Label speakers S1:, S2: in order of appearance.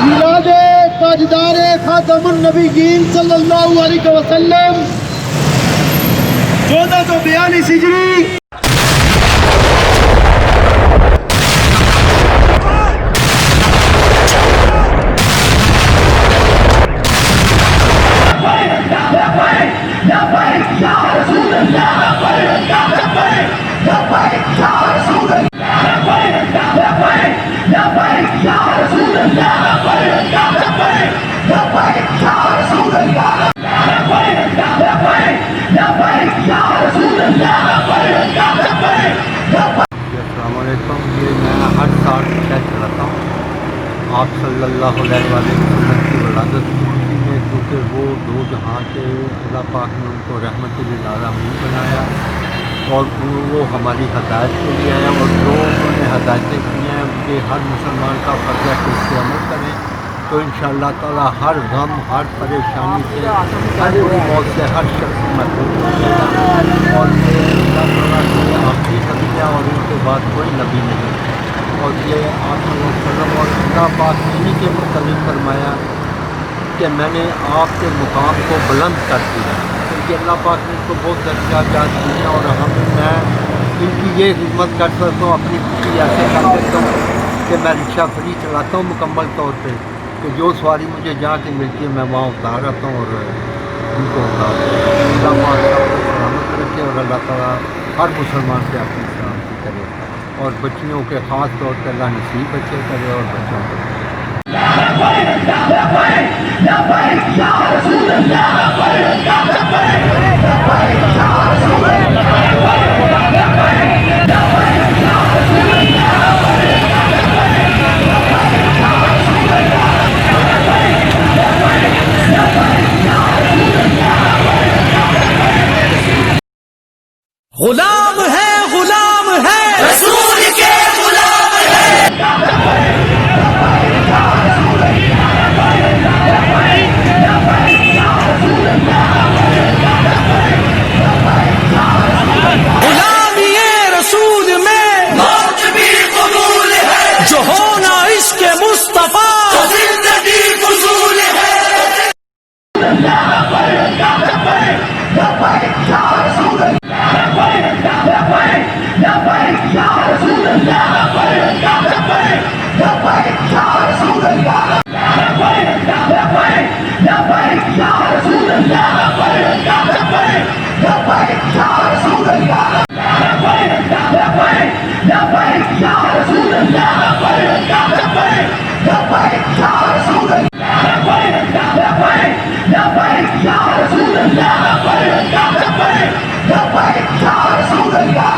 S1: میلاد تاجدار خاتم النبیین صلی اللہ علیہ وسلم 1442 ہجری
S2: السلام علیکم. یہ میں ہر سال شہر چلاتا ہوں آپ صلی اللہ علیہ وسلم کی ولادت میں، کیونکہ وہ دو جہاں کے اللہ پاک نے ان کو رحمت للعالمین بنایا اور وہ ہماری ہدایت کے لیے آیا، اور جو انہوں نے ہدایتیں کی ہیں ان کے ہر مسلمان کا فرض ہے کہ اس پہ عمل کریں. تو انشاءاللہ تعالیٰ ہر غم، ہر پریشانی سے، ہر بری موت سے ہر شخص محفوظ رہے گا. اور یہ اللہ تعالیٰ کی آخری نبی ہے اور ان کے بعد کوئی نبی نہیں. اور یہ آپ صلی اللہ علیہ وسلم اور اللہ پاک نے انہی کے متعلق فرمایا کہ میں نے آپ کے مقام کو بلند کر دیا، کیونکہ اللہ پاک نے ان کو بہت درجات دی ہیں. اور میں ان کی یہ خدمت کر سکتا ہوں، اپنی خوشی ایسے کر سکتا ہوں کہ میں رکشہ فری چلاتا ہوں مکمل طور پہ، کہ جو سواری مجھے جہاں کی ملتی ہے میں وہاں اتار آتا ہوں اور ان کو اتار دیتا ہوں. اللہ پاک سب کو سلامت رکھے اور اللہ تعالیٰ ہر مسلمان سے اپنی سلامتی کرے، اور بچیوں کے خاص طور پہ اللہ نصیب بچے کرے اور بچوں کو.
S1: غلام ہے رسول کے غلام ہے. غلامی رسول میں موت بھی قبول ہے، جو ہونا عشق مصطفیٰ تو زندگی فضول ہے.
S3: یا رسول اللہ